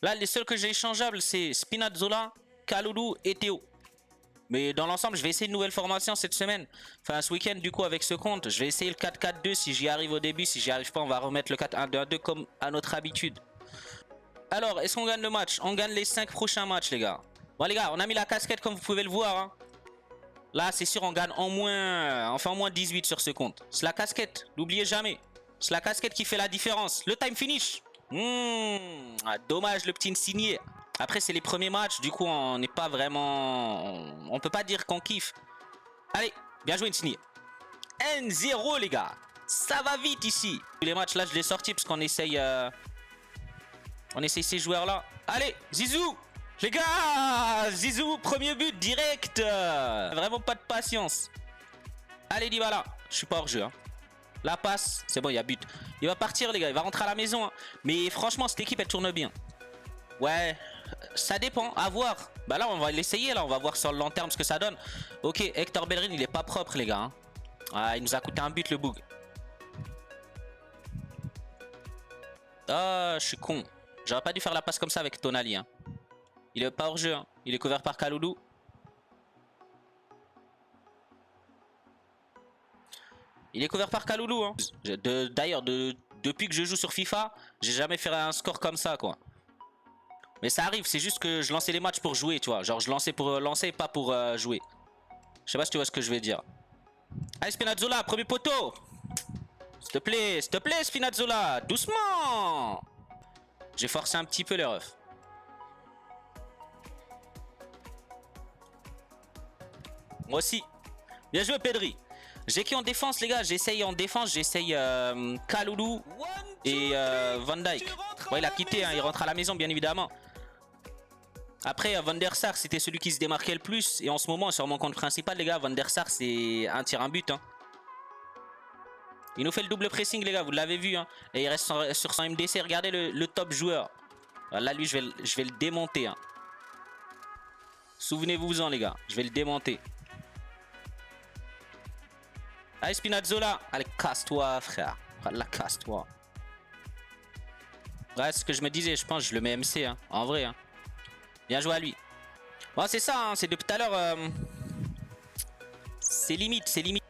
Là, les seuls que j'ai échangeables, c'est Spinazzola, Kalulu et Théo. Mais dans l'ensemble, je vais essayer une nouvelle formation cette semaine. Enfin, ce week-end, du coup, avec ce compte. Je vais essayer le 4-4-2 si j'y arrive au début. Si j'y arrive pas, on va remettre le 4-1-2-1-2 comme à notre habitude. Alors, est-ce qu'on gagne le match? On gagne les 5 prochains matchs, les gars. Bon, les gars, on a mis la casquette comme vous pouvez le voir. Hein. Là, c'est sûr, on gagne en moins... Enfin, au moins 18 sur ce compte. C'est la casquette, n'oubliez jamais. C'est la casquette qui fait la différence. Le time finish. Dommage, le petit insigné. Après, c'est les premiers matchs. Du coup, on n'est pas vraiment... On peut pas dire qu'on kiffe. Allez, bien joué, insigné. 1-0, les gars. Ça va vite ici. Les matchs, là, je l'ai sorti parce qu'on essaye... On essaye ces joueurs-là. Allez, Zizou. Les gars, Zizou, premier but direct. Vraiment pas de patience. Allez, Dybala. Je suis pas hors jeu. Hein. La passe, c'est bon, il y a but. Il va partir, les gars. Il va rentrer à la maison. Hein. Mais franchement, cette équipe, elle tourne bien. Ouais, ça dépend. À voir. Bah là, on va l'essayer. Là, on va voir sur le long terme ce que ça donne. Ok, Hector Bellerin, il est pas propre, les gars. Hein. Ah, il nous a coûté un but, le bug. Ah, je suis con. J'aurais pas dû faire la passe comme ça avec Tonali. Hein. Il est pas hors jeu. Hein. Il est couvert par Kalulu. Il est couvert par Kalulu. Hein. D'ailleurs, depuis que je joue sur FIFA, j'ai jamais fait un score comme ça, quoi. Mais ça arrive, c'est juste que je lançais les matchs pour jouer, tu vois. Genre, je lançais pour lancer, pas pour jouer. Je sais pas si tu vois ce que je vais dire. Allez, Spinazzola, premier poteau. S'il te plaît, Spinazzola. Doucement. J'ai forcé un petit peu les refs. Moi aussi. Bien joué, Pedri. J'ai qui en défense, les gars? J'essaye en défense. J'essaye Kalulu et Van Dijk. Bon, il a quitté. Hein, il rentre à la maison, bien évidemment. Après, Van der Sar, c'était celui qui se démarquait le plus. Et en ce moment, sur mon compte principal, les gars, Van der Sar, c'est un tir, un but. Hein. Il nous fait le double pressing, les gars. Vous l'avez vu. Hein. Et il reste sur son MDC. Regardez le top joueur. Là, lui, je vais le démonter. Hein. Souvenez-vous-en, les gars. Je vais le démonter. Allez, Spinazzola. Allez, casse-toi, frère. Voilà, casse-toi. Ouais, c'est ce que je me disais. Je pense que je le mets MC. Hein. En vrai. Hein. Bien joué à lui. Bon, c'est ça. Hein. C'est depuis tout à l'heure. C'est limite. C'est limite.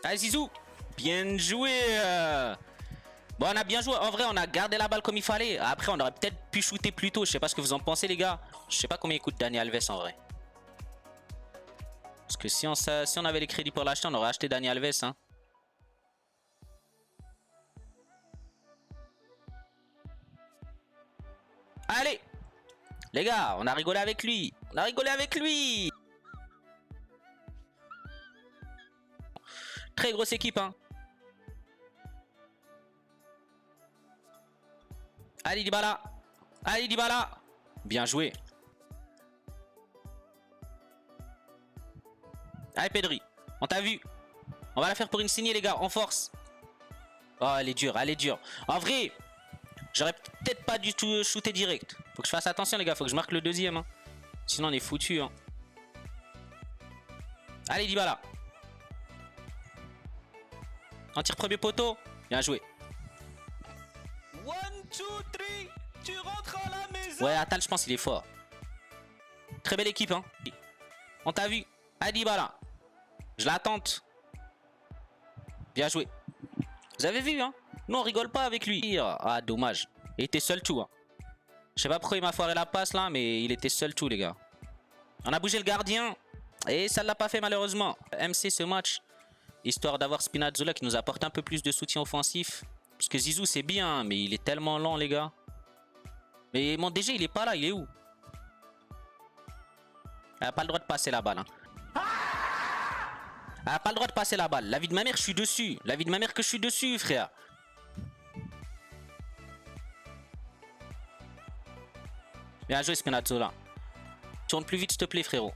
Allez, Zizou. Bien joué. Bon, on a bien joué. En vrai, on a gardé la balle comme il fallait. Après, on aurait peut-être pu shooter plus tôt. Je sais pas ce que vous en pensez, les gars. Je sais pas combien il coûte Dani Alves en vrai. Parce que si on avait les crédits pour l'acheter, on aurait acheté Dani Alves. Hein. Allez. Les gars, on a rigolé avec lui. On a rigolé avec lui. Très grosse équipe, hein. Allez, Dybala. Allez, Dybala. Bien joué. Allez, Pedri. On t'a vu. On va la faire pour une signée, les gars. En force. Oh, elle est dure, elle est dure. En vrai, j'aurais peut-être pas du tout shooté direct. Faut que je fasse attention, les gars. Faut que je marque le deuxième. Hein. Sinon, on est foutu. Hein. Allez, Dybala. On tire premier poteau. Bien joué. 1, 2, 3, tu rentres à la maison. Ouais, Atal, je pense qu'il est fort. Très belle équipe, hein. On t'a vu. Allez, Dybala. Je l'attente. Bien joué. Vous avez vu, hein. Nous, on rigole pas avec lui. Ah, dommage. Il était seul tout, hein. Je sais pas pourquoi il m'a foiré la passe, là, mais il était seul tout, les gars. On a bougé le gardien. Et ça ne l'a pas fait, malheureusement. MC, ce match. Histoire d'avoir Spinazzola qui nous apporte un peu plus de soutien offensif. Parce que Zizou, c'est bien, mais il est tellement lent, les gars. Mais mon DG, il est pas là. Il est où? Elle a pas le droit de passer la balle. Hein. Elle a pas le droit de passer la balle. La vie de ma mère, je suis dessus. La vie de ma mère que je suis dessus, frère. Bien joué, Spinazzola. Tourne plus vite, s'il te plaît, frérot.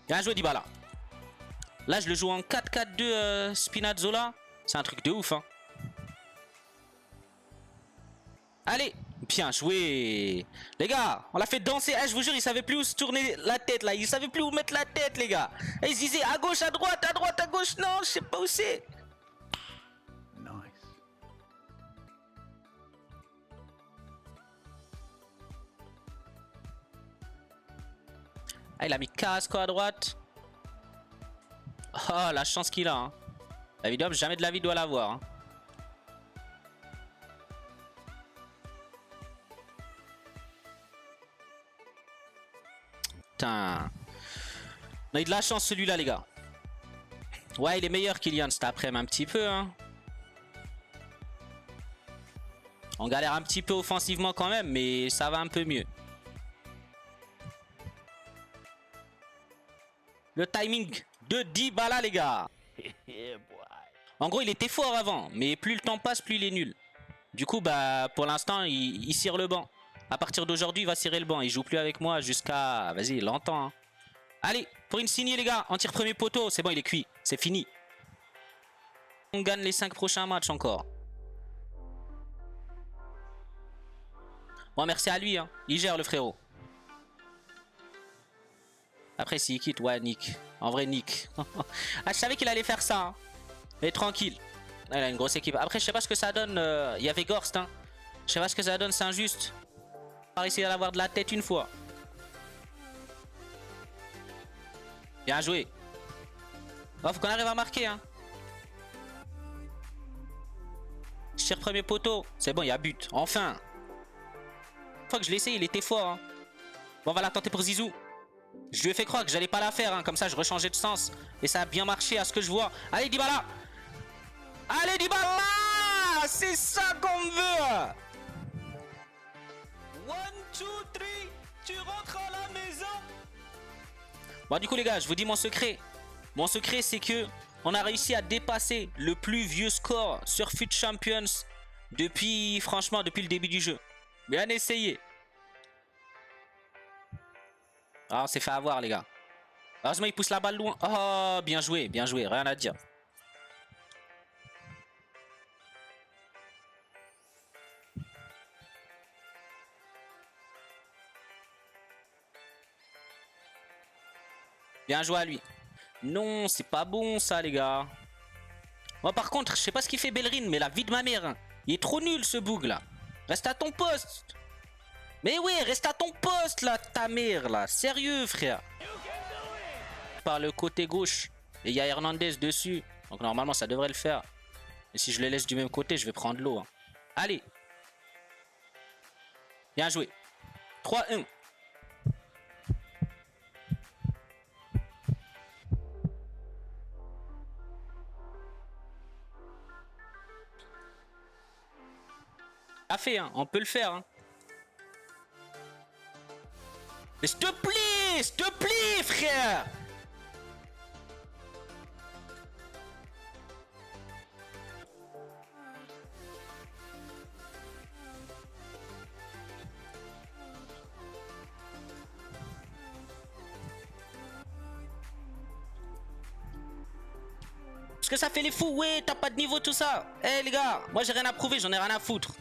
Bien joué, Dybala. Là, je le joue en 4-4-2 Spinazzola. C'est un truc de ouf, hein. Allez, Bien joué. Les gars, on l'a fait danser. Eh, je vous jure, il savait plus où se tourner la tête là. Il savait plus où mettre la tête, les gars. Et il se disait à gauche, à droite, à gauche. Non, je sais pas où c'est. Ah, il a mis Carrasco à droite. Oh, la chance qu'il a. Hein. La vidéo, jamais de la vie doit l'avoir. Hein. Putain. On a eu de la chance celui-là, les gars. Ouais, il est meilleur qu'Ilian cet après-midi un petit peu. Hein. On galère un petit peu offensivement quand même, mais ça va un peu mieux. Le timing de Dybala, les gars. En gros, il était fort avant, mais plus le temps passe, plus il est nul. Du coup, bah, pour l'instant, il cire le banc. À partir d'aujourd'hui, il va cirer le banc. Il joue plus avec moi jusqu'à... Vas-y, longtemps. Hein. Allez, pour une signée, les gars. En tir premier poteau. C'est bon, il est cuit. C'est fini. On gagne les 5 prochains matchs encore. Bon, merci à lui. Hein. Il gère, le frérot. Après, s'il quitte, ouais, Nick. En vrai, Nick. Ah, je savais qu'il allait faire ça. Hein. Mais tranquille. Il a une grosse équipe. Après, je sais pas ce que ça donne. Il y avait Gorst. Hein. Je sais pas ce que ça donne, c'est injuste. On va essayer d'avoir de la tête une fois. Bien joué. Oh, faut qu'on arrive à marquer. Hein. Tir premier poteau. C'est bon, il y a but. Enfin. Une fois que je l'ai essayé, il était fort. Hein. Bon, on va la tenter pour Zizou. Je lui ai fait croire que j'allais pas la faire. Hein. Comme ça, je rechangeais de sens. Et ça a bien marché à ce que je vois. Allez, Dybala. Allez, Dybala. C'est ça qu'on veut. 1, 2, 3, tu rentres à la maison. Bon, du coup, les gars, je vous dis mon secret. Mon secret, c'est que on a réussi à dépasser le plus vieux score sur FUT Champions depuis, franchement, depuis le début du jeu. Bien essayé. Ah, on s'est fait avoir, les gars. Heureusement, il pousse la balle loin. Oh, bien joué, rien à dire. Bien joué à lui. Non, c'est pas bon ça, les gars. Moi, par contre, je sais pas ce qu'il fait Bellerin, mais la vie de ma mère. Hein. Il est trop nul, ce boug, là. Reste à ton poste. Mais ouais, reste à ton poste, là, ta mère, là. Sérieux, frère. Par le côté gauche. Et il y a Hernandez dessus. Donc, normalement, ça devrait le faire. Et si je le laisse du même côté, je vais prendre l'eau. Hein. Allez. Bien joué. 3-1. A fait, hein. On peut le faire. Hein. Mais s'il te plaît, frère. Parce que ça fait les fous. Ouais, t'as pas de niveau, tout ça. Eh, hey, les gars, moi j'ai rien à prouver, j'en ai rien à foutre.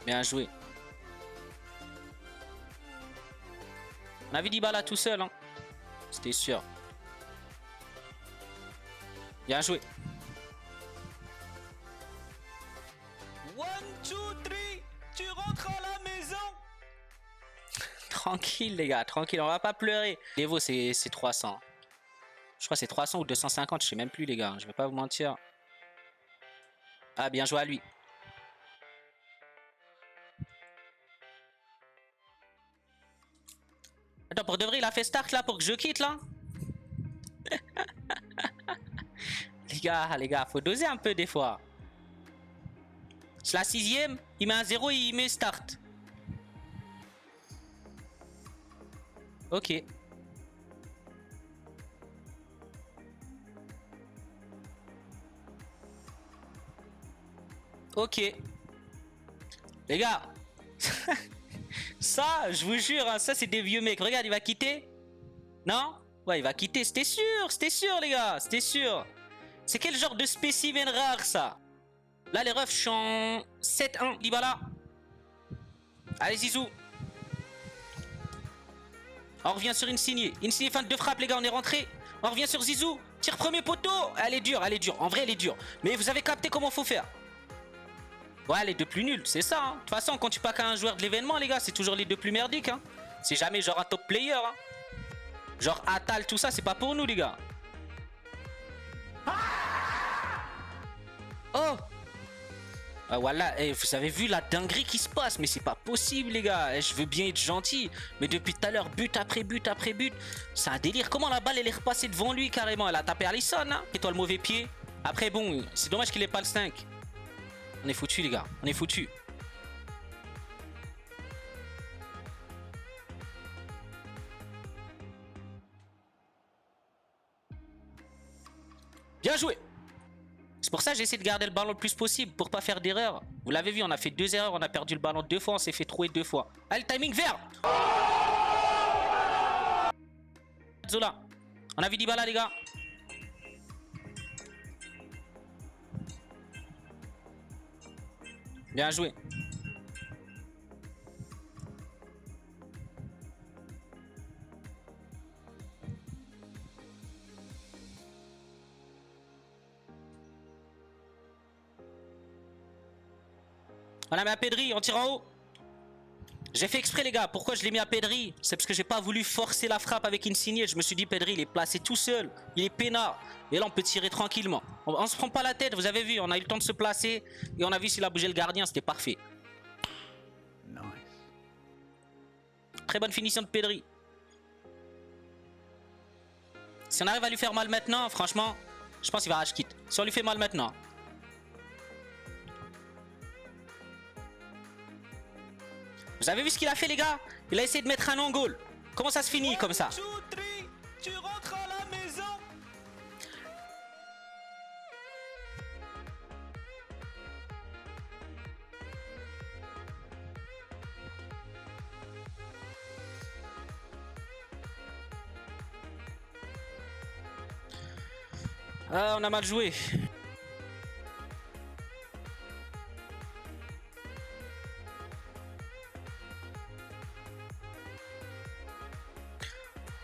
Bien joué. On a vu Dybala tout seul. Hein. C'était sûr. Bien joué. 1, 2, 3, tu rentres à la maison. Tranquille, les gars, tranquille. On va pas pleurer. L'Evo, c'est 300. Je crois que c'est 300 ou 250. Je sais même plus, les gars. Je vais pas vous mentir. Ah, bien joué à lui. Attends, pour de vrai, il a fait start là pour que je quitte là. Les gars, faut doser un peu des fois. C'est la 6ème, il met un 0 et il met start. Ok. Ok. Les gars. Ça, je vous jure, hein, ça c'est des vieux mecs. Regarde, il va quitter. Non? Ouais, il va quitter. C'était sûr, les gars. C'était sûr. C'est quel genre de spécimen rare ça? Là les refs, je suis en 7-1, Dybala. Allez Zizou. On revient sur Insigne. Insigne fin de frappe les gars, on est rentré. On revient sur Zizou. Tire premier poteau. Elle est dure, elle est dure. En vrai elle est dure. Mais vous avez capté comment faut faire. Ouais, les deux plus nuls, c'est ça. Hein. De toute façon, quand tu pas qu'à un joueur de l'événement, les gars, c'est toujours les deux plus merdiques. Hein. C'est jamais genre un top player. Hein. Genre Atal, tout ça, c'est pas pour nous, les gars. Oh! Ah, voilà, hey, vous avez vu la dinguerie qui se passe, mais c'est pas possible, les gars. Je veux bien être gentil, mais depuis tout à l'heure, but après but après but, c'est un délire. Comment la balle, elle est repassée devant lui carrément? Elle a tapé Alisson, hein? Et toi, le mauvais pied. Après, bon, c'est dommage qu'il ait pas le 5. On est foutu, les gars. On est foutu. Bien joué. C'est pour ça que j'essaie de garder le ballon le plus possible pour pas faire d'erreur. Vous l'avez vu, on a fait 2 erreurs, on a perdu le ballon 2 fois, on s'est fait trouer 2 fois. Allez, le timing vert. Zola. On a vu Dybala, les gars. Bien joué. On la met à Pedri, on tire en haut. J'ai fait exprès les gars, pourquoi je l'ai mis à Pedri? C'est parce que j'ai pas voulu forcer la frappe avec Insigne. Je me suis dit Pedri il est placé tout seul, il est peinard. Et là on peut tirer tranquillement. On se prend pas la tête, vous avez vu, on a eu le temps de se placer. Et on a vu s'il a bougé le gardien, c'était parfait. Nice. Très bonne finition de Pedri. Si on arrive à lui faire mal maintenant, franchement, je pense qu'il va rage kit. Si on lui fait mal maintenant. Vous avez vu ce qu'il a fait les gars? Il a essayé de mettre un on-goal. Comment ça se finit comme ça? Tu rentres à la maison. Ah, on a mal joué.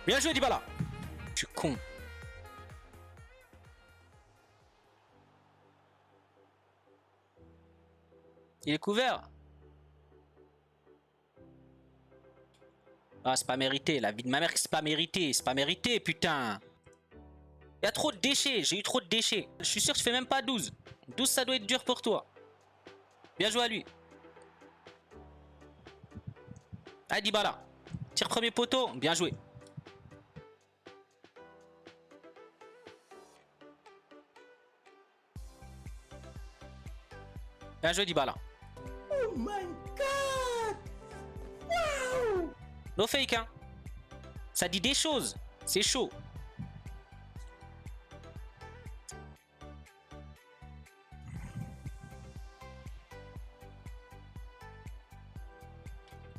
Bien joué Dybala. Je suis con. Il est couvert. Ah c'est pas mérité. La vie de ma mère c'est pas mérité. C'est pas mérité putain. Il y a trop de déchets. J'ai eu trop de déchets. Je suis sûr que je fais même pas 12. 12 ça doit être dur pour toi. Bien joué à lui. Allez Dybala. Tire premier poteau. Bien joué. Bien joué Dybala. Oh my god! Wow! No fake hein. Ça dit des choses. C'est chaud.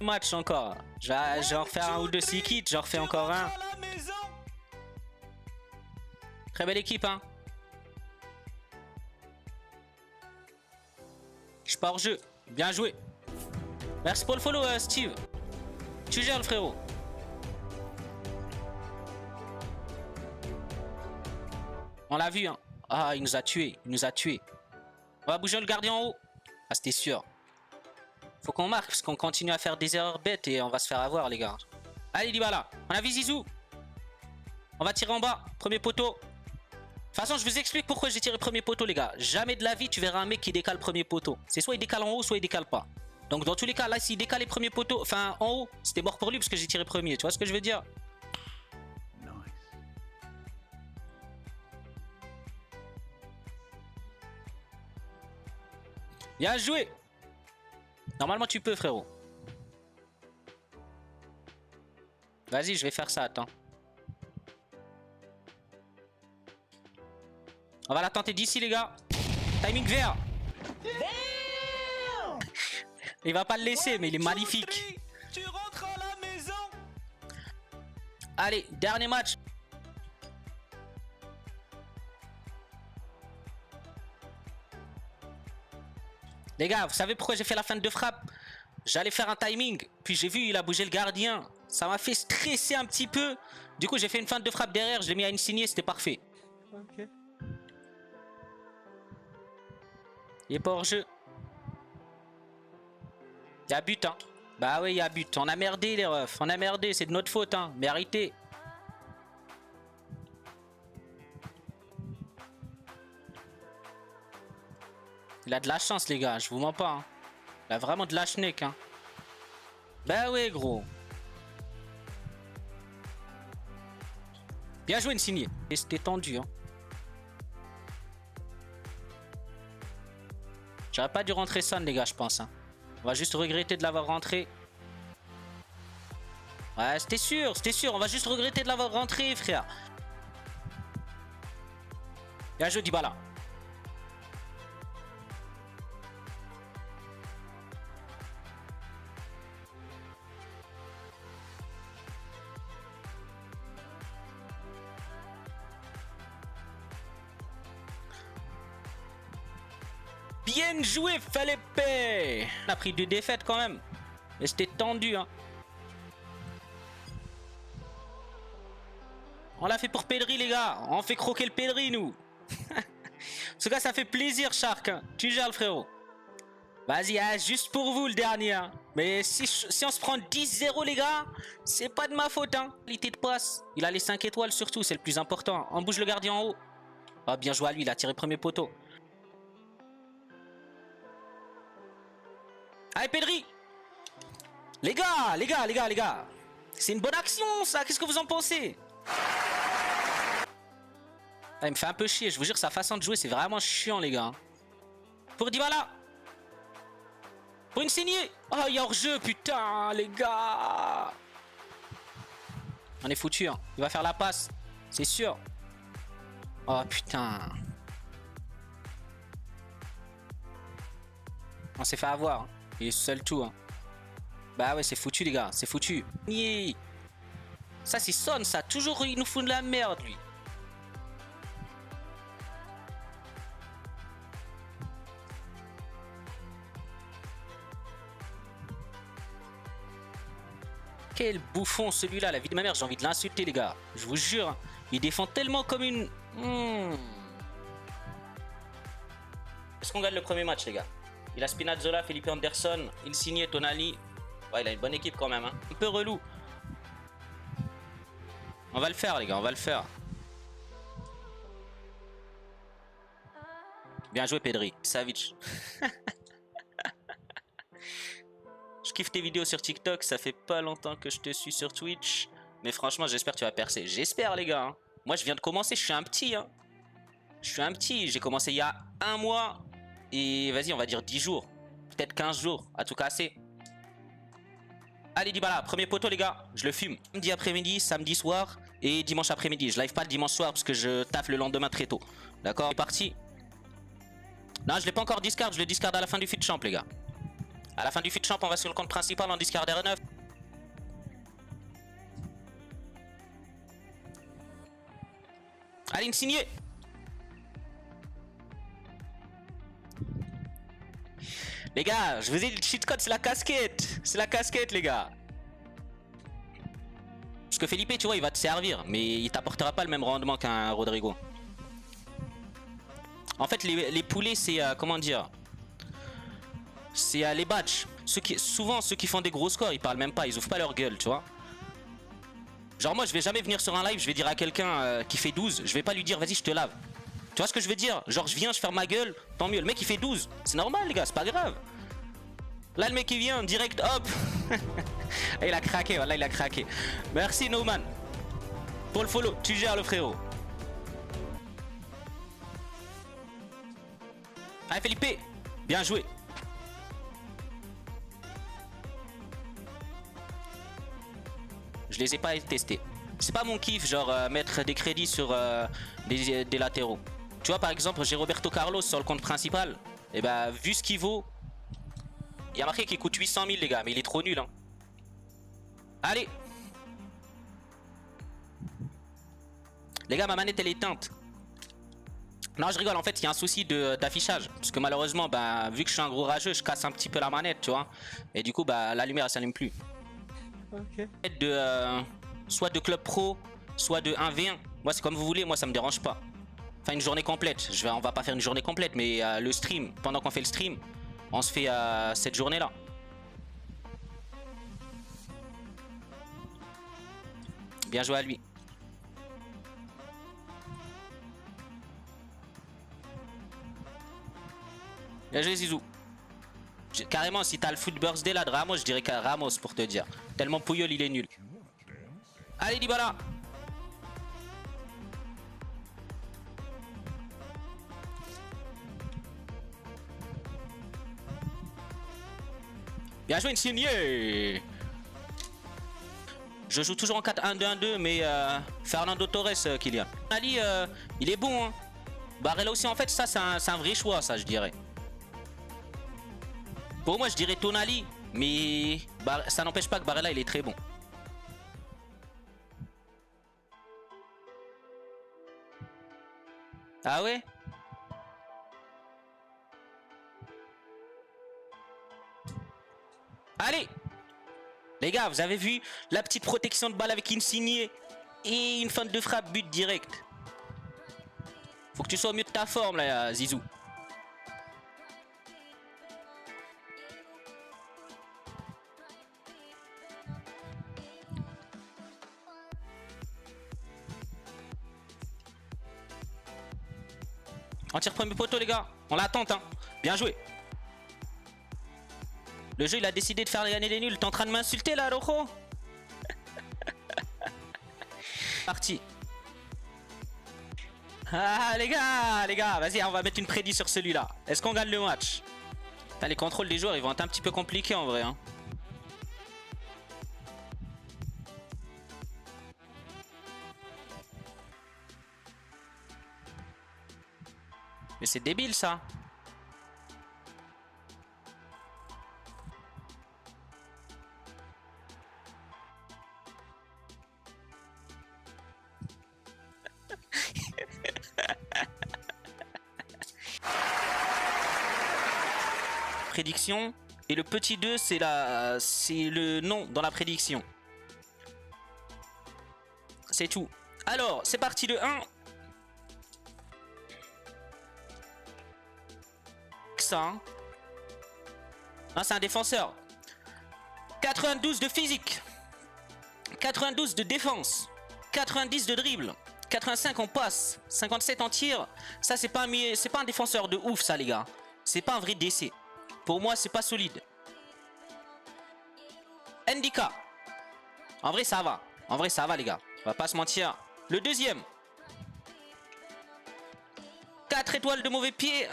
Match encore. J'en refais un ou deux si kits. J'en refais encore un. Très belle équipe hein. Je pars hors jeu. Bien joué. Merci pour le follow, Steve. Tu gères le frérot. On l'a vu, hein. Ah, il nous a tués. Il nous a tués. On va bouger le gardien en haut. Ah, c'était sûr. Faut qu'on marque parce qu'on continue à faire des erreurs bêtes et on va se faire avoir, les gars. Allez, Dybala. On a vu Zizou. On va tirer en bas. Premier poteau. De toute façon, je vous explique pourquoi j'ai tiré premier poteau, les gars. Jamais de la vie, tu verras un mec qui décale premier poteau. C'est soit il décale en haut, soit il décale pas. Donc, dans tous les cas, là, s'il décale les premiers poteaux, enfin, en haut, c'était mort pour lui parce que j'ai tiré premier. Tu vois ce que je veux dire? Nice. Bien joué. Normalement, tu peux, frérot. Vas-y, je vais faire ça, attends. On va la tenter d'ici les gars. Timing vert. Il va pas le laisser mais il est magnifique. Tu rentres à la maison. Allez, dernier match. Les gars, vous savez pourquoi j'ai fait la feinte de frappe? J'allais faire un timing, puis j'ai vu il a bougé le gardien. Ça m'a fait stresser un petit peu. Du coup, j'ai fait une feinte de frappe derrière, je l'ai mis à Insigne, c'était parfait. Ok. Il est pas hors jeu. Il y a but, hein. Bah oui, il y a but. On a merdé, les refs. On a merdé, c'est de notre faute, hein. Mérité. Il a de la chance, les gars, je vous mens pas. Hein. Il a vraiment de la schneck, hein. Bah oui, gros. Bien joué, Insigne. Et c'était tendu, hein. J'aurais pas dû rentrer Son, les gars, je pense. Hein. On va juste regretter de l'avoir rentré. Ouais, c'était sûr, c'était sûr. On va juste regretter de l'avoir rentré, frère. Bien joué, Dybala. Bien joué, Felipe. On a pris 2 défaites quand même. Mais c'était tendu, hein. On l'a fait pour Pedri, les gars. On fait croquer le Pedri, nous. En tout cas, ça fait plaisir, Shark. Hein. Tu gères, le frérot. Vas-y, hein, juste pour vous, le dernier. Hein. Mais si on se prend 10-0, les gars, c'est pas de ma faute. Hein. Qualité de passe. Il a les 5 étoiles, surtout. C'est le plus important. On bouge le gardien en haut. Ah, bien joué à lui. Il a tiré premier poteau. Allez, Pedri. Les gars, les gars, les gars, les gars. C'est une bonne action, ça. Qu'est-ce que vous en pensez? Ah, il me fait un peu chier. Je vous jure, sa façon de jouer, c'est vraiment chiant, les gars. Pour Dybala. Pour Insigne. Oh, il y a hors-jeu, putain, les gars. On est foutu, hein. Il va faire la passe. C'est sûr. Oh, putain. On s'est fait avoir. Il est seul tout. Hein. Bah ouais, c'est foutu, les gars. C'est foutu. Ça, c'est Son, ça. Toujours, il nous fout de la merde, lui. Quel bouffon, celui-là. La vie de ma mère, j'ai envie de l'insulter, les gars. Je vous jure. Hein. Il défend tellement comme une... Est-ce qu'on gagne le premier match, les gars? Il a Spinazzola, Felipe Anderson, Insigne, Tonali. Ouais, il a une bonne équipe quand même. Hein. Un peu relou. On va le faire, les gars, on va le faire. Bien joué, Pedri. Savic. Je kiffe tes vidéos sur TikTok. Ça fait pas longtemps que je te suis sur Twitch. Mais franchement, j'espère que tu vas percer. J'espère, les gars. Hein. Moi, je viens de commencer. Je suis un petit. Hein. Je suis un petit. J'ai commencé il y a 1 mois. Et vas-y, on va dire 10 jours. Peut-être 15 jours. À tout casser. Allez, Dybala. Premier poteau, les gars. Je le fume. Samedi après-midi, samedi soir. Et dimanche après-midi. Je live pas le dimanche soir parce que je taffe le lendemain très tôt. D'accord? C'est parti. Non, je l'ai pas encore discard. Je le discard à la fin du feed champ, les gars. À la fin du feed champ, on va sur le compte principal. On discard R9. Allez, Insigne. Les gars, je vous ai dit, le cheat code, c'est la casquette. C'est la casquette, les gars. Parce que Felipe, tu vois, il va te servir. Mais il t'apportera pas le même rendement qu'un Rodrigo. En fait, les poulets, c'est... comment dire? C'est les badges. Souvent, ceux qui font des gros scores, ils parlent même pas. Ils ouvrent pas leur gueule, tu vois. Genre, moi, je vais jamais venir sur un live. Je vais dire à quelqu'un qui fait 12. Je vais pas lui dire, vas-y, je te lave. Tu vois ce que je veux dire? Genre, je viens, je ferme ma gueule. Tant mieux. Le mec, il fait 12. C'est normal, les gars. C'est pas grave. Là, le mec, il vient. Direct, hop. Et il a craqué. Voilà, il a craqué. Merci, Noman. Pour le follow. Tu gères, le frérot. Allez, Felipe. Bien joué. Je les ai pas testés. C'est pas mon kiff, genre mettre des crédits sur des latéraux. Tu vois, par exemple, j'ai Roberto Carlos sur le compte principal. Et bah, vu ce qu'il vaut, il y a marqué qu'il coûte 800 000, les gars, mais il est trop nul. Hein. Allez. Les gars, ma manette, elle est éteinte. Non, je rigole, en fait, il y a un souci d'affichage. Parce que malheureusement, bah, vu que je suis un gros rageux, je casse un petit peu la manette, tu vois. Et du coup, bah, la lumière, elle s'allume plus. Ok. Soit de club pro, soit de 1v1. Moi, c'est comme vous voulez, moi, ça me dérange pas. Enfin, une journée complète. On va pas faire une journée complète, mais le stream, pendant qu'on fait le stream, on se fait cette journée-là. Bien joué à lui. Bien joué Zizou. Carrément, si t'as le foot birthday là de Ramos, je dirais qu'à Ramos pour te dire. Tellement Puyol il est nul. Allez Dybala. Bien joué Insigne. Je joue toujours en 4-1-2-1-2, mais Fernando Torres, Kylian. Ali, il est bon. Hein. Barella aussi, en fait, ça, c'est un vrai choix, ça, je dirais. Pour moi, je dirais Tonali, mais ça n'empêche pas que Barella, il est très bon. Ah ouais? Allez! Les gars, vous avez vu la petite protection de balle avec Insigne et une feinte de frappe, but direct. Faut que tu sois au mieux de ta forme là, Zizou. On tire premier poteau les gars, on l'attend hein. Bien joué. Le jeu il a décidé de faire gagner les nuls. T'es en train de m'insulter là Rojo? Parti. Ah les gars, vas-y on va mettre une prédit sur celui-là. Est-ce qu'on gagne le match? Putain, les contrôles des joueurs ils vont être un petit peu compliqués en vrai hein. Mais c'est débile ça. Prédiction. Et le petit 2 c'est le nom dans la prédiction. C'est tout. Alors c'est parti le 1. Ça. Ah, c'est un défenseur. 92 de physique. 92 de défense. 90 de dribble. 85 en passe. 57 en tir. Ça c'est pas un défenseur de ouf ça les gars. C'est pas un vrai DC. Pour moi c'est pas solide. Ndika. En vrai ça va. En vrai ça va les gars. On va pas se mentir. Le deuxième. 4 étoiles de mauvais pied.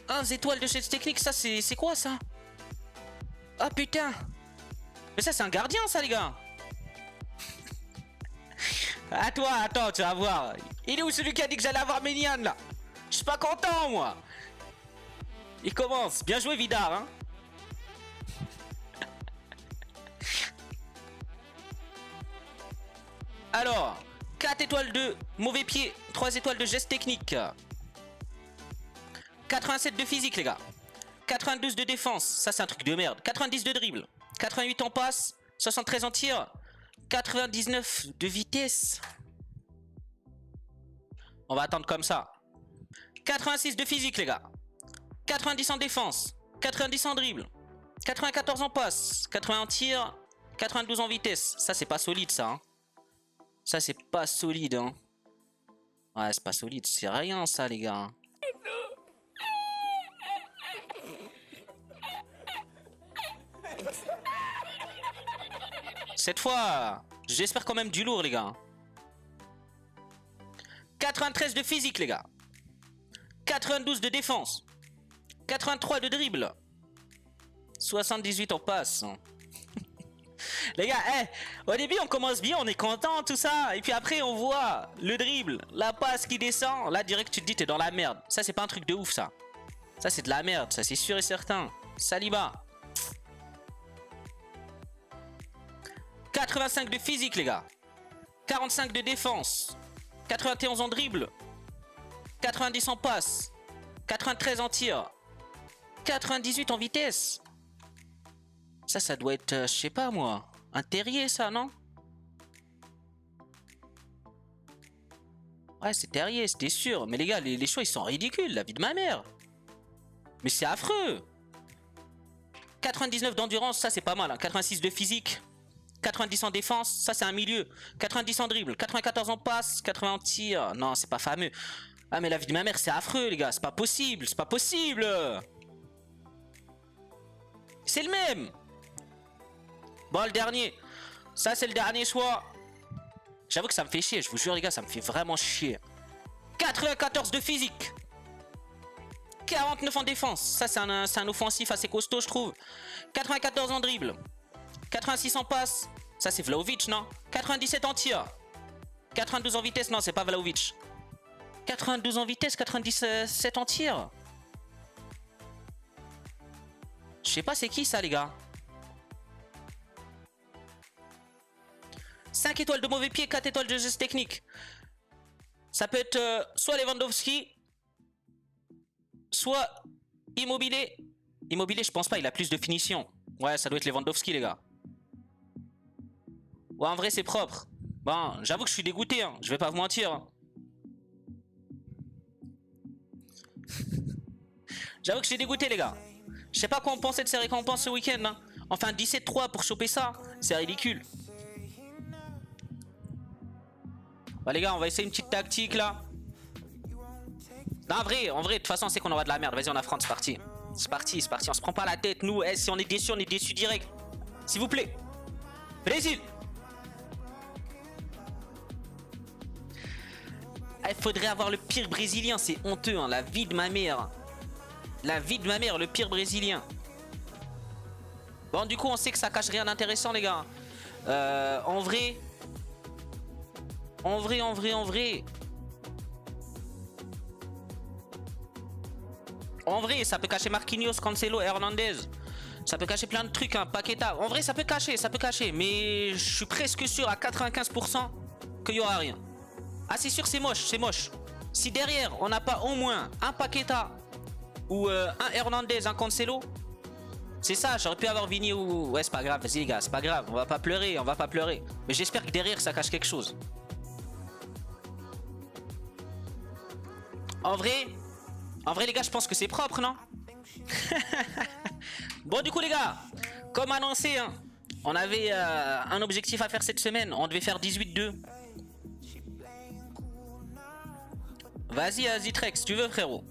1 étoile de cette technique, ça c'est quoi ça? Ah putain. Mais ça c'est un gardien ça les gars. À toi, attends, tu vas voir. Il est où celui qui a dit que j'allais avoir Ménian là? Je suis pas content moi. Il commence, bien joué Vidar hein. Alors, 4 étoiles de mauvais pied, 3 étoiles de geste technique. 87 de physique les gars. 92 de défense, ça c'est un truc de merde. 90 de dribble. 88 en passe. 73 en tir. 99 de vitesse. On va attendre comme ça. 86 de physique les gars. 90 en défense. 90 en dribble. 94 en passe. 80 en tir. 92 en vitesse. Ça c'est pas solide ça. Hein. Ça c'est pas solide. Hein. Ouais c'est pas solide. C'est rien ça les gars. Cette fois, j'espère quand même du lourd les gars. 93 de physique les gars. 92 de défense. 83 de dribble. 78 en passe. Les gars, au début on commence bien, on est content tout ça. Et puis après on voit le dribble, la passe qui descend. Là direct tu te dis t'es dans la merde. Ça c'est pas un truc de ouf ça. Ça c'est de la merde, ça c'est sûr et certain. Saliba. 85 de physique les gars. 45 de défense. 91 en dribble. 90 en passe. 93 en tir. 98 en vitesse. Ça doit être, je sais pas moi, un terrier ça, non? Ouais, c'est terrier, c'était sûr. Mais les gars, les choix, ils sont ridicules, la vie de ma mère. Mais c'est affreux. 99 d'endurance, ça c'est pas mal. Hein. 86 de physique. 90 en défense, ça c'est un milieu. 90 en dribble. 94 en passe. 80 en tir. Non, c'est pas fameux. Ah, mais la vie de ma mère, c'est affreux, les gars. C'est pas possible. C'est pas possible. C'est le même. Bon, le dernier. Ça, c'est le dernier choix. J'avoue que ça me fait chier. Je vous jure, les gars, ça me fait vraiment chier. 94 de physique. 49 en défense. Ça, c'est un offensif assez costaud, je trouve. 94 en dribble. 86 en passe. Ça, c'est Vlahovic, non? 97 en tir. 92 en vitesse. Non, c'est pas Vlahovic. 92 en vitesse, 97 en tir. Je sais pas c'est qui ça, les gars. 5 étoiles de mauvais pied, 4 étoiles de geste technique. Ça peut être soit Lewandowski, soit Immobilier. Immobilier, je pense pas, il a plus de finition. Ouais, ça doit être Lewandowski, les gars. Ouais, en vrai, c'est propre. Bon, j'avoue que je suis dégoûté, hein. Je vais pas vous mentir. Hein. J'avoue que je suis dégoûté, les gars. Je sais pas quoi en penser de ces récompenses ce week-end. Hein. Enfin, 17-3 pour choper ça, c'est ridicule. Bah, les gars, on va essayer une petite tactique, là. Non, en vrai, de toute façon, c'est qu'on aura de la merde. Vas-y, on affronte, c'est parti. C'est parti, c'est parti. On se prend pas la tête, nous. Si on est déçu direct. S'il vous plaît. Brésil. Il faudrait avoir le pire brésilien, c'est honteux, hein. La vie de ma mère. La vie de ma mère, le pire brésilien. Bon, du coup, on sait que ça cache rien d'intéressant, les gars. En vrai, ça peut cacher Marquinhos, Cancelo, Hernandez. Ça peut cacher plein de trucs, hein. Paqueta. En vrai, ça peut cacher. Mais je suis presque sûr à 95% qu'il n'y aura rien. Ah, c'est sûr, c'est moche. Si derrière, on n'a pas au moins un Paqueta ou un Hernandez, un Cancelo, c'est ça, j'aurais pu avoir Vini ou... Ouais, c'est pas grave, vas-y les gars, c'est pas grave, on va pas pleurer. Mais j'espère que derrière, ça cache quelque chose. En vrai, les gars, je pense que c'est propre, non? Bon, du coup, les gars, comme annoncé, hein, on avait un objectif à faire cette semaine. On devait faire 18-2. Vas-y, Zitrex, tu veux, frérot.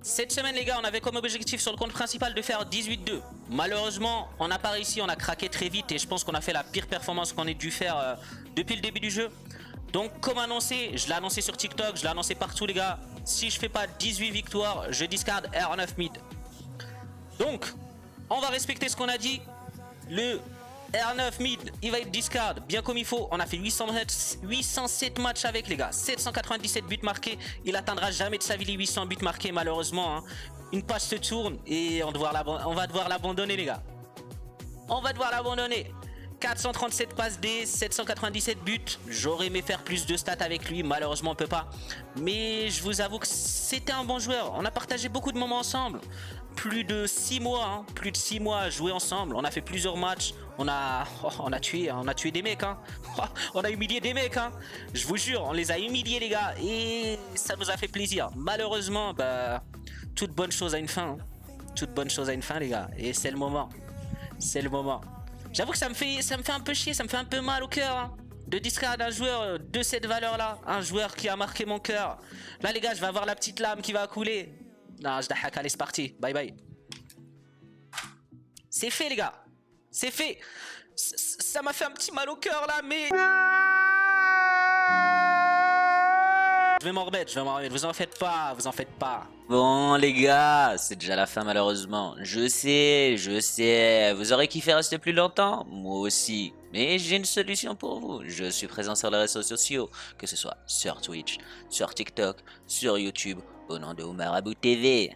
Cette semaine, les gars, on avait comme objectif sur le compte principal de faire 18-2. Malheureusement, on n'a pas réussi, on a craqué très vite. Et je pense qu'on a fait la pire performance qu'on ait dû faire depuis le début du jeu. Donc, comme annoncé, je l'ai annoncé sur TikTok, je l'ai annoncé partout, les gars. Si je fais pas 18 victoires, je discard R9 mid. Donc, on va respecter ce qu'on a dit. Le R9 mid, il va être discard bien comme il faut. On a fait 807 matchs avec, les gars. 797 buts marqués. Il atteindra jamais de sa vie les 800 buts marqués, malheureusement. Hein. Une page se tourne et on va devoir l'abandonner, les gars. On va devoir l'abandonner. 437 passes D, 797 buts. J'aurais aimé faire plus de stats avec lui. Malheureusement, on peut pas. Mais je vous avoue que c'était un bon joueur. On a partagé beaucoup de moments ensemble. Plus de 6 mois, hein. Plus de 6 mois à jouer ensemble. On a fait plusieurs matchs. On a tué des mecs, hein. On a humilié des mecs, hein. Je vous jure, on les a humiliés, les gars. Et ça nous a fait plaisir. Malheureusement, bah, toute bonne chose a une fin. Hein. Toute bonne chose a une fin, les gars. Et c'est le moment. C'est le moment. J'avoue que ça me fait un peu chier, ça me fait un peu mal au cœur, hein, de discard un joueur de cette valeur-là. Un joueur qui a marqué mon cœur. Là, les gars, je vais avoir la petite lame qui va couler. Non, je dahak, allez, c'est parti. Bye bye. C'est fait, les gars. C'est fait. Ça m'a fait un petit mal au cœur, là, mais... Je vais m'en remettre, vous en faites pas. Bon les gars, c'est déjà la fin malheureusement. Je sais, vous aurez kiffé rester plus longtemps? Moi aussi. Mais j'ai une solution pour vous. Je suis présent sur les réseaux sociaux, que ce soit sur Twitch, sur TikTok, sur YouTube, au nom de Oumarabout TV.